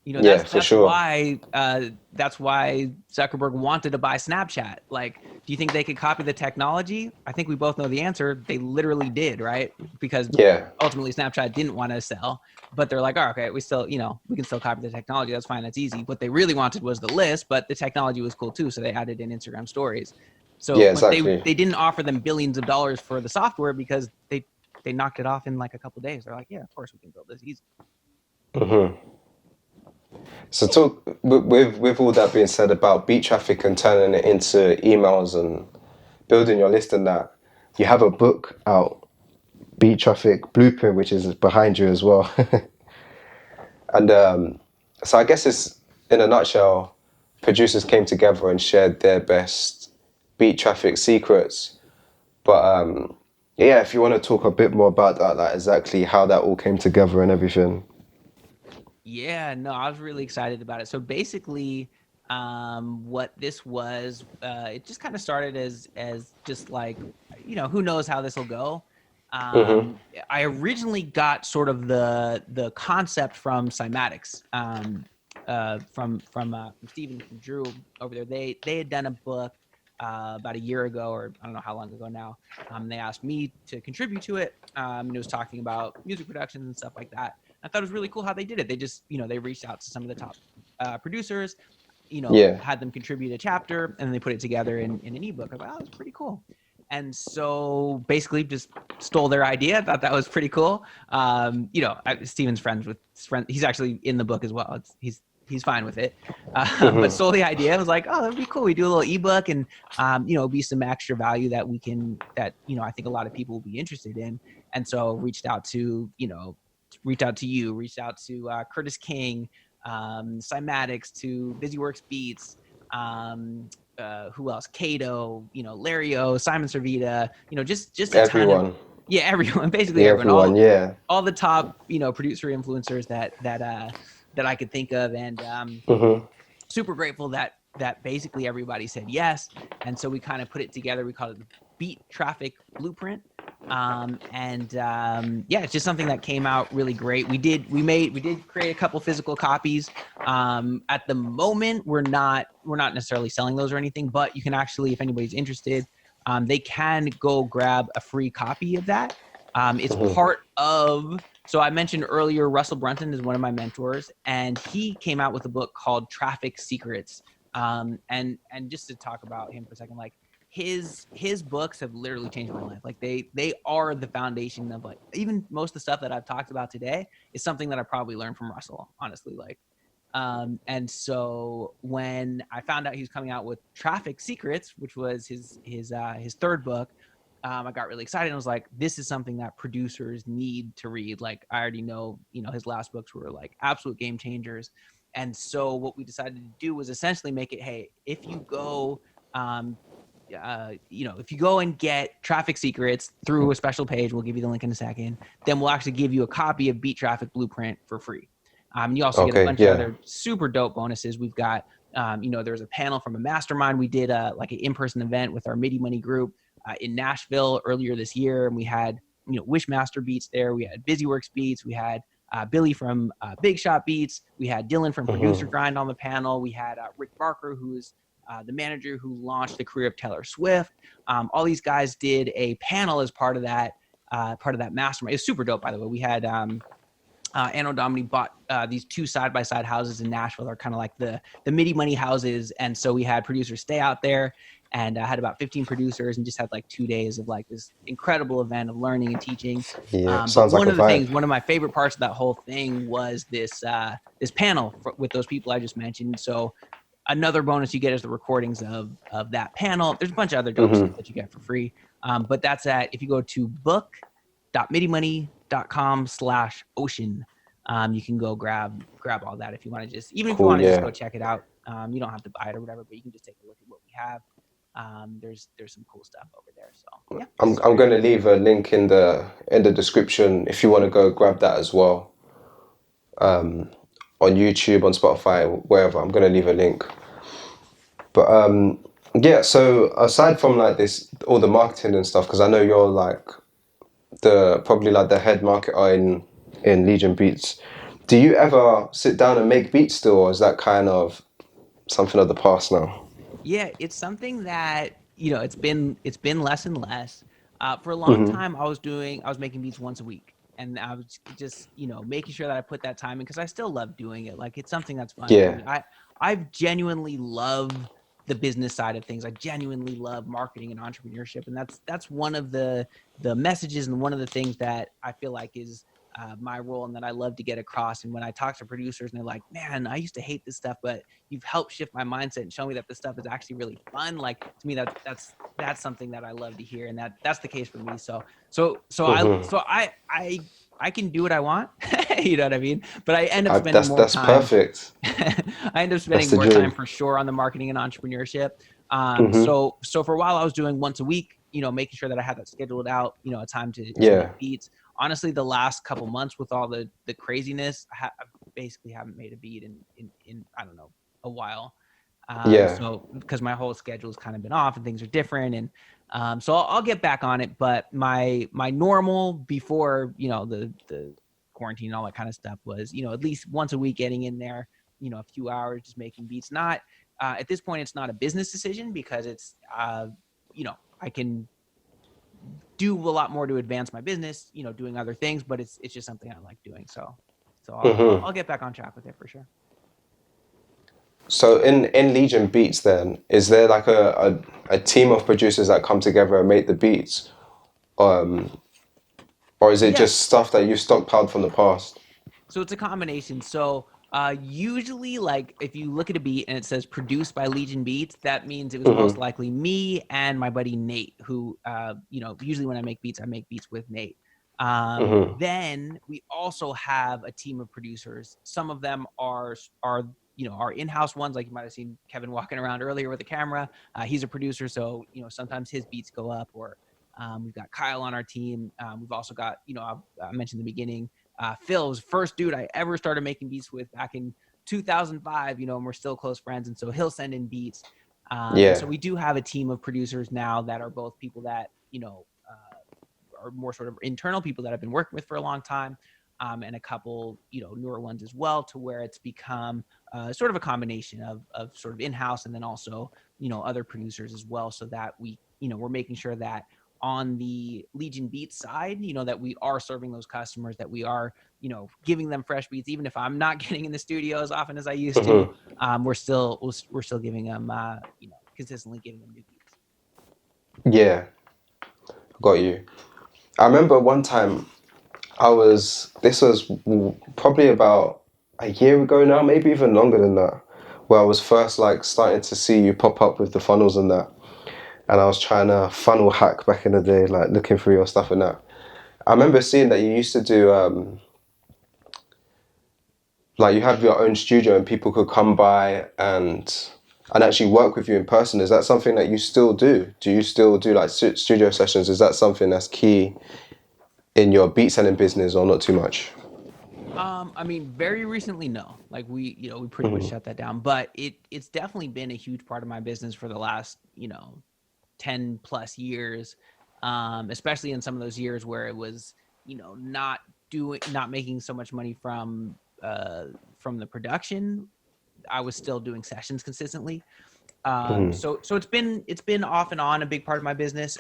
That's sure. why Zuckerberg wanted to buy Snapchat. Like, do you think they could copy the technology? I think we both know the answer. They literally did, right? Because ultimately Snapchat didn't want to sell, but they're like, oh, okay, we can still copy the technology. That's fine. That's easy. What they really wanted was the list, but the technology was cool too. So they added in Instagram stories. So exactly. they didn't offer them billions of dollars for the software because they knocked it off in like a couple of days. They're like, yeah, of course we can build this easy. Mm-hmm. So talk with all that being said about beat traffic and turning it into emails and building your list and that, you have a book out, Beat Traffic Blueprint, which is behind you as well. And so I guess it's, in a nutshell, producers came together and shared their best beat traffic secrets. But if you want to talk a bit more about that, like exactly how that all came together and everything. Yeah, no, I was really excited about it. So basically, what this was, it just kind of started as just like, who knows how this will go. I originally got sort of the concept from Cymatics, from Stephen and Drew over there. They had done a book about a year ago, or I don't know how long ago now. They asked me to contribute to it, and it was talking about music production and stuff like that. I thought it was really cool how they did it. They just, they reached out to some of the top producers, had them contribute a chapter, and then they put it together in an ebook. I was like, oh, that's pretty cool. And so basically just stole their idea. I thought that was pretty cool. Steven's friends with his friend. He's actually in the book as well. He's fine with it. But stole the idea. I was like, oh, that'd be cool. We do a little ebook and, be some extra value that I think a lot of people will be interested in. And so reached out to you, reached out to Curtis King, Cymatics, to Busyworks Beats, who else? Kato, Larry O, Simon Servita, just a everyone. Ton of, everyone, basically everyone. All the top, producer influencers that I could think of, and super grateful that basically everybody said yes. And so we kind of put it together. We called it the Beat Traffic Blueprint. It's just something that came out really great. We did create a couple physical copies. At the moment, we're not necessarily selling those or anything, but you can actually, if anybody's interested, they can go grab a free copy of that. It's part of, so I mentioned earlier, Russell Brunson is one of my mentors, and he came out with a book called Traffic Secrets. And just to talk about him for a second, like, his books have literally changed my life. Like they are the foundation of, like, even most of the stuff that I've talked about today is something that I probably learned from Russell, honestly. Like, and so when I found out he was coming out with Traffic Secrets, which was his third book, I got really excited. I was like, this is something that producers need to read. Like, I already know, his last books were like absolute game changers. And so what we decided to do was essentially make it, hey, if you go, if you go and get Traffic Secrets through a special page, we'll give you the link in a second, then we'll actually give you a copy of Beat Traffic Blueprint for free. You also get a bunch of other super dope bonuses. We've got, there was a panel from a mastermind. We did like an in-person event with our MIDI Money group in Nashville earlier this year. And we had, Wishmaster Beats there. We had BusyWorks Beats. We had Billy from Big Shot Beats. We had Dylan from Producer Grind on the panel. We had Rick Barker, who's the manager who launched the career of Taylor Swift. All these guys did a panel as part of that mastermind. It's super dope, by the way. We had Anno Domini bought these two side-by-side houses in Nashville. They're kind of like the MIDI Money houses. And so we had producers stay out there, and had about 15 producers, and just had like 2 days of like this incredible event of learning and teaching. Sounds like one of my favorite parts of that whole thing was this panel with those people I just mentioned. So another bonus you get is the recordings of that panel. There's a bunch of other dope stuff that you get for free. But that's if you go to book.midimoney.com/ocean, you can go grab all that if you want to just, even if you want to just go check it out. You don't have to buy it or whatever, but you can just take a look at what we have. There's some cool stuff over there. So yeah. I'm going to leave a link in the description if you want to go grab that as well. On YouTube, on Spotify, wherever. I'm going to leave a link. But so aside from like this, all the marketing and stuff, because I know you're like probably like the head marketer in Legion Beats. Do you ever sit down and make beats still, or is that kind of something of the past now? Yeah, it's something that, it's been less and less. For a long time, I was making beats once a week, and I was just, making sure that I put that time in, because I still love doing it. Like, it's something that's fun. Yeah. I genuinely love the business side of things. I genuinely love marketing and entrepreneurship, and that's one of the messages and one of the things that I feel like is my role, and that I love to get across. And when I talk to producers and they're like, man, I used to hate this stuff, but you've helped shift my mindset and show me that this stuff is actually really fun. Like, to me, that's something that I love to hear. And that's the case for me. So I can do what I want, you know what I mean? But I end up spending more time. That's perfect. I end up spending more time for sure on the marketing and entrepreneurship. So for a while I was doing once a week, making sure that I had that scheduled out, a time to make beats. Honestly, the last couple months with all the craziness, I basically haven't made a beat in I don't know, a while. So because my whole schedule's kind of been off and things are different, and so I'll get back on it. But my normal before, the quarantine and all that kind of stuff was, at least once a week getting in there, a few hours just making beats. Not at this point, it's not a business decision, because it's I can do a lot more to advance my business, doing other things, but it's just something I like doing. So I'll get back on track with it for sure. So in Legion Beats, then, is there like a team of producers that come together and make the beats, or is it just stuff that you stockpiled from the past? So it's a combination. So usually, like, if you look at a beat and it says produced by Legion Beats, that means it was most likely me and my buddy Nate, who usually when I make beats with Nate. Then we also have a team of producers. Some of them are our in-house ones, like you might have seen Kevin walking around earlier with a camera. He's a producer, so sometimes his beats go up. Or we've got Kyle on our team. We've also got, I mentioned in the beginning, Phil was the first dude I ever started making beats with back in 2005, and we're still close friends, and so he'll send in beats. So we do have a team of producers now that are both people that are more sort of internal people that I've been working with for a long time, and a couple newer ones as well, to where it's become sort of a combination of sort of in-house and then also other producers as well, so that we we're making sure that on the Legion Beats side, that we are serving those customers, that we are, giving them fresh beats, even if I'm not getting in the studio as often as I used to. We're still giving them, consistently giving them new beats. Yeah, got you. I remember one time this was probably about a year ago now, maybe even longer than that, where I was first like starting to see you pop up with the funnels and that. And I was trying to funnel hack back in the day, like looking through your stuff and that. I remember seeing that you used to do, like you have your own studio and people could come by and actually work with you in person. Is that something that you still do? Do you still do like studio sessions? Is that something that's key in your beat selling business, or not too much? I mean, very recently, no. Like we pretty much Hmm. shut that down. But it's definitely been a huge part of my business for the last, 10 plus years. Especially in some of those years where it was, not making so much money from the production. I was still doing sessions consistently. Hmm. So it's been off and on a big part of my business.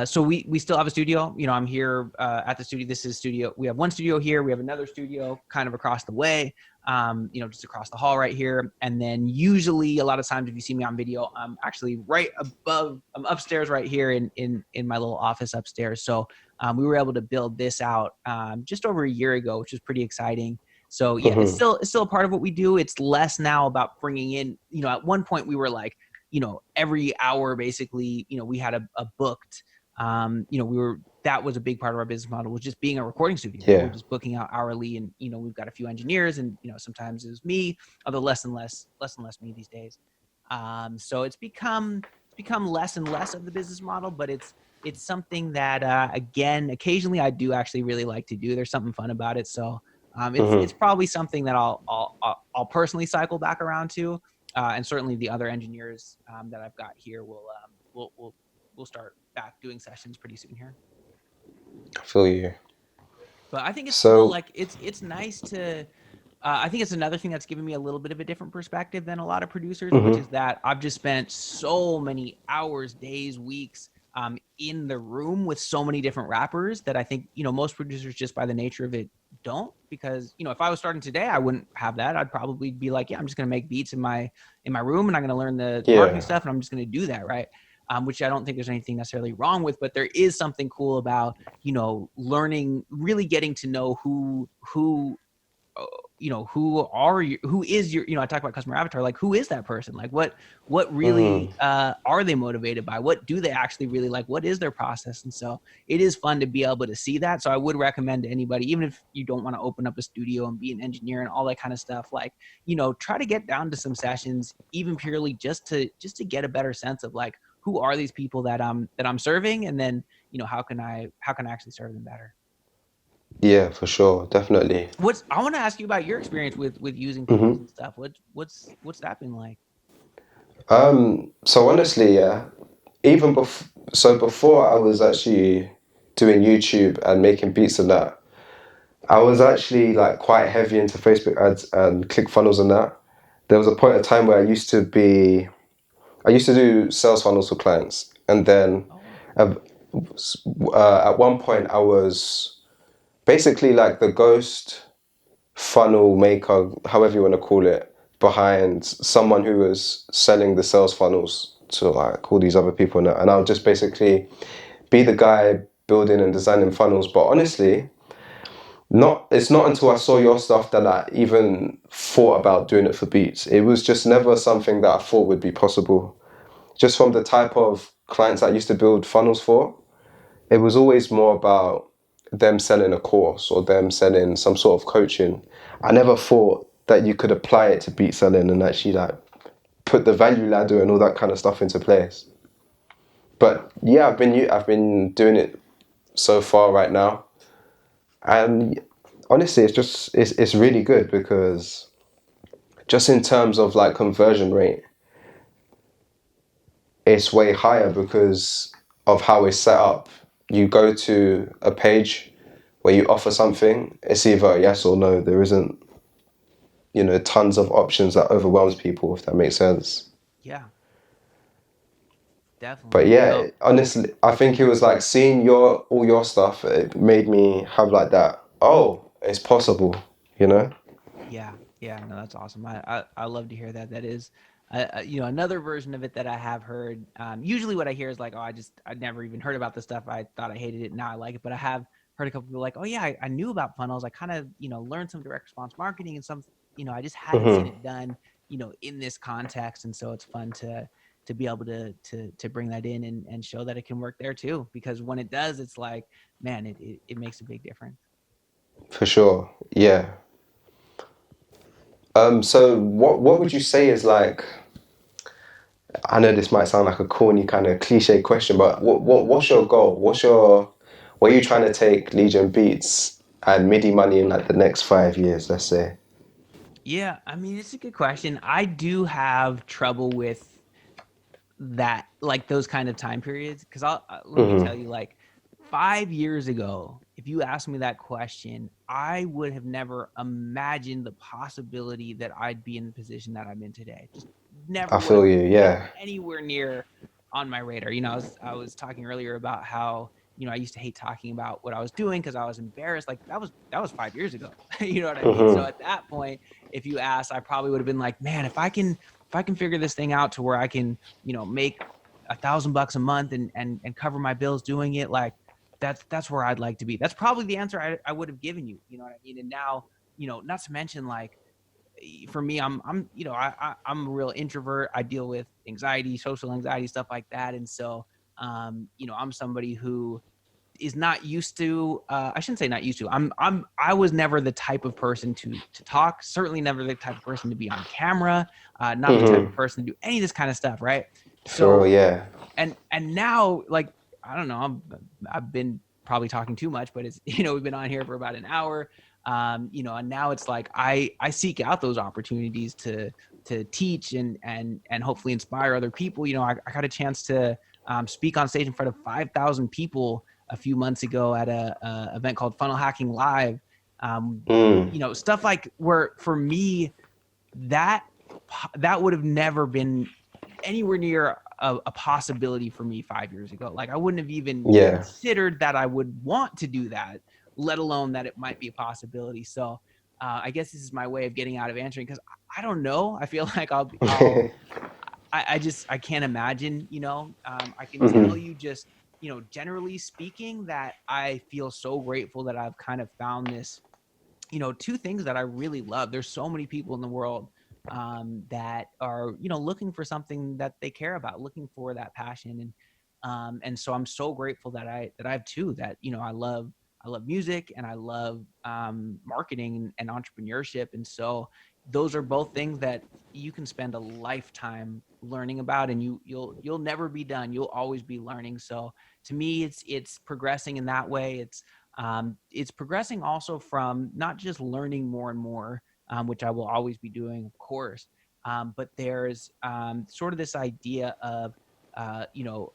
So we still have a studio. I'm here at the studio. This is studio. We have one studio here. We have another studio kind of across the way. Just across the hall right here. And then usually a lot of times if you see me on video, I'm actually right above. I'm upstairs right here in my little office upstairs. So we were able to build this out just over a year ago, which is pretty exciting. So yeah, it's Hmm. still a part of what we do. It's less now about bringing in. At one point we were like, every hour basically, we had a booked, that was a big part of our business model, was just being a recording studio. We're Yeah. just booking out hourly, and we've got a few engineers, and sometimes it was me, although less and less me these days. So it's become less and less of the business model, but it's something that again, occasionally I do actually really like to do. There's something fun about it. So Hmm. it's probably something that I'll personally cycle back around to, and certainly the other engineers that I've got here will start back doing sessions pretty soon here. I feel you. But I think it's cool. So. Like it's nice to. I think it's another thing that's given me a little bit of a different perspective than a lot of producers, which Hmm. is that I've just spent so many hours, days, weeks in the room with so many different rappers that I think most producers, just by the nature of it, don't. Because if I was starting today, I wouldn't have that. I'd probably be like, yeah, I'm just gonna make beats in my room, and I'm gonna learn the marketing Yeah. stuff, and I'm just gonna do that, right? Which I don't think there's anything necessarily wrong with, but there is something cool about learning, really getting to know uh, who is your, I talk about customer avatar, like who is that person, like what Mm. really are they motivated by, what do they actually really like, what is their process. And so it is fun to be able to see that. So I would recommend to anybody, even if you don't want to open up a studio and be an engineer and all that kind of stuff, like try to get down to some sessions, even purely just to get a better sense of like, who are these people that I'm serving, and then how can I actually serve them better. Yeah, for sure, definitely. I want to ask you about your experience with using funnels Hmm. and stuff. What's that been like? So honestly, yeah, before I was actually doing YouTube and making beats and that, I was actually like quite heavy into Facebook ads and ClickFunnels and that. There was a point of time where I used to do sales funnels for clients, and then Oh wow. uh, at one point I was basically like the ghost funnel maker, however you want to call it, behind someone who was selling the sales funnels to like all these other people, and I'll just basically be the guy building and designing funnels. But honestly, not it's not until I saw your stuff that I even thought about doing it for beats. It was just never something that I thought would be possible. Just from the type of clients I used to build funnels for, it was always more about them selling a course or them selling some sort of coaching. I never thought that you could apply it to beat selling and actually like put the value ladder and all that kind of stuff into place. But yeah, I've been doing it so far right now, and honestly, it's really good because just in terms of like conversion rate, it's way higher because of how it's set up. You go to a page where you offer something, it's either a yes or no. There isn't, tons of options that overwhelms people, if that makes sense. Yeah, But definitely. yeah, So honestly, I think it was like seeing all your stuff, it made me have like that, oh, it's possible, you know? yeah, no, that's awesome. I love to hear that. That is, another version of it that I have heard. Usually, what I hear is like, oh, I never even heard about this stuff. I thought I hated it. Now I like it. But I have heard a couple people like, oh yeah, I knew about funnels. I kind of learned some direct response marketing and some, I just hadn't seen Hmm. it done, in this context. And so it's fun to be able to bring that in and show that it can work there too. Because when it does, it's like, man, it makes a big difference. For sure. Yeah. So what would you say is like, I know this might sound like a corny kind of cliche question, but what's your goal? Where are you trying to take Legion Beats? and MIDI money in like the next 5 years, let's say? Yeah, I mean, it's a good question. I do have trouble with that, like those kind of time periods, because let me tell you, like 5 years ago, if you asked me that question, I would have never imagined the possibility that I'd be in the position that I'm in today. Just never I would have feel you, been yeah. anywhere near on my radar. You know, I was talking earlier about how, you know, I used to hate talking about what I was doing because I was embarrassed. Like that was 5 years ago. You know what I mean? So at that point, if you asked, I probably would have been like, man, if I can figure this thing out to where I can, you know, make $1,000 a month and cover my bills doing it, like that's where I'd like to be. That's probably the answer I would have given you. You know what I mean? And now, you know, not to mention, like, for me, I'm you know, I'm a real introvert. I deal with anxiety, social anxiety, stuff like that. And so, you know, I'm somebody who is not used to, I shouldn't say not used to, I was never the type of person to talk, certainly never the type of person to be on camera, not the type of person to do any of this kind of stuff, right? For So, real, yeah. and now, like, I don't know, I've been probably talking too much, but it's, you know, we've been on here for about an hour, you know, and now it's like I seek out those opportunities to teach and hopefully inspire other people. You know, I got a chance to speak on stage in front of 5,000 people a few months ago at a event called Funnel Hacking Live. You know, stuff like, where for me, that would have never been anywhere near a possibility for me 5 years ago. Like, I wouldn't have even Yeah. considered that I would want to do that, let alone that it might be a possibility. So I guess this is my way of getting out of answering, because I don't know. I feel like I can't imagine, you know. I can tell you, just, you know, generally speaking, that I feel so grateful that I've kind of found this, you know, two things that I really love. There's so many people in the world that are, you know, looking for something that they care about, looking for that passion. And so I'm so grateful that I have two, that, you know, I love music, and I love marketing and entrepreneurship. And so those are both things that you can spend a lifetime learning about, and you'll never be done. You'll always be learning. So to me, it's progressing in that way. It's progressing also from not just learning more and more, which I will always be doing, of course, but there's sort of this idea of, you know,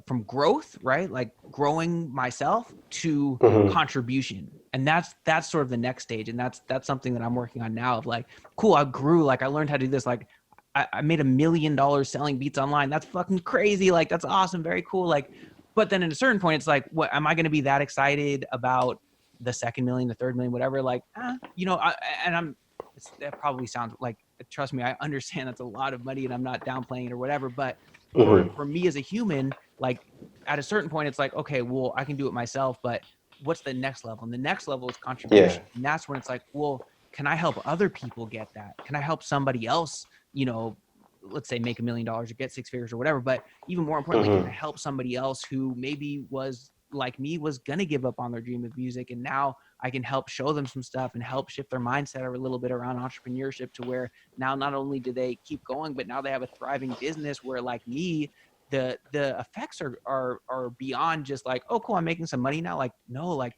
from growth, right? Like growing myself to contribution, and that's sort of the next stage, and that's something that I'm working on now. Of like, cool, I grew, like I learned how to do this, like I made $1 million selling beats online. That's fucking crazy. Like, that's awesome, very cool. Like, but then at a certain point, it's like, what am I going to be that excited about the second million, the third million, whatever? Like, you know, that probably sounds like, trust me, I understand that's a lot of money, and I'm not downplaying it or whatever. But for me as a human, like at a certain point, it's like, okay, well, I can do it myself, but what's the next level? And the next level is Yeah. contribution. And that's when it's like, well, can I help other people get that? Can I help somebody else, you know, let's say make $1 million or get 6 figures or whatever? But even more importantly, can I help somebody else who maybe was like me, was going to give up on their dream of music, and now I can help show them some stuff and help shift their mindset a little bit around entrepreneurship, to where now not only do they keep going, but now they have a thriving business where, like me, the effects are beyond just like, oh cool, I'm making some money now. Like, no, like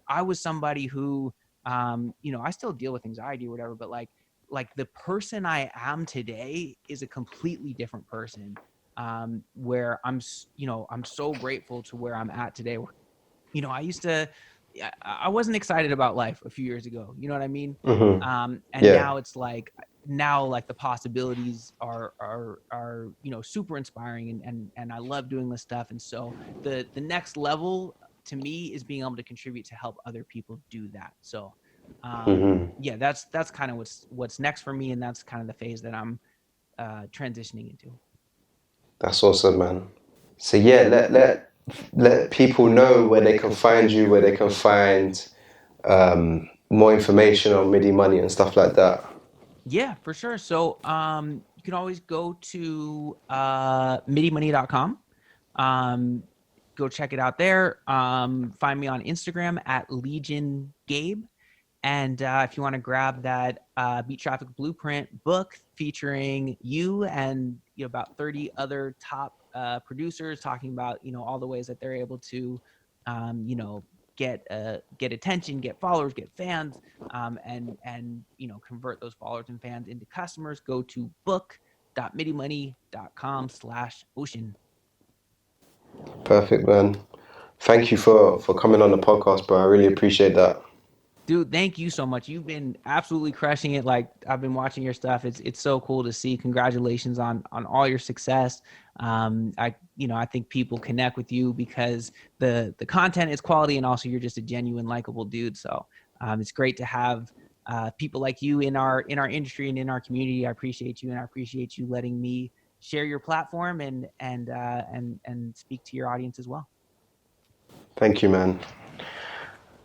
I was somebody who, you know, I still deal with anxiety or whatever, but like the person I am today is a completely different person, where I'm, you know, I'm so grateful to where I'm at today. You know, I wasn't excited about life a few years ago. You know what I mean? And Yeah. now it's like, the possibilities are, you know, super inspiring, and I love doing this stuff. And so the next level to me is being able to contribute to help other people do that. So, yeah, that's kind of what's next for me. And that's kind of the phase that I'm transitioning into. That's awesome, man. So yeah, let people know where they can find you, where they can find more information on MIDI money and stuff like that. Yeah, for sure. So you can always go to midimoney.com. Go check it out there. Find me on Instagram at Legion Gabe. And if you want to grab that Beat Traffic Blueprint book featuring you and, you know, about 30 other top producers, talking about, you know, all the ways that they're able to, you know, get attention, get followers, get fans, and convert those followers and fans into customers, go to book.midimoney.com/ocean. Perfect, man. Thank you for coming on the podcast, bro. I really appreciate that. Dude, thank you so much. You've been absolutely crushing it. Like, I've been watching your stuff. It's so cool to see. Congratulations on all your success. I think people connect with you because the content is quality, and also you're just a genuine, likable dude. So it's great to have people like you in our industry and in our community. I appreciate you, and I appreciate you letting me share your platform and speak to your audience as well. Thank you, man.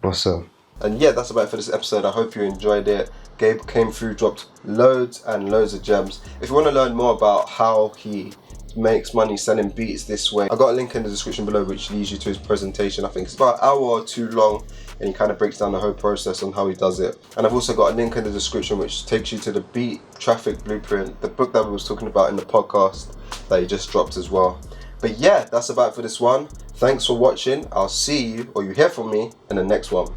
Awesome. And yeah, that's about it for this episode. I hope you enjoyed it. Gabe came through, dropped loads and loads of gems. If you want to learn more about how he makes money selling beats this way, I got a link in the description below which leads you to his presentation. I think it's about an hour or two long, and he kind of breaks down the whole process on how he does it. And I've also got a link in the description which takes you to the Beat Traffic Blueprint, the book that we was talking about in the podcast that he just dropped as well. But yeah, that's about it for this one. Thanks for watching. I'll see you, or you hear from me, in the next one.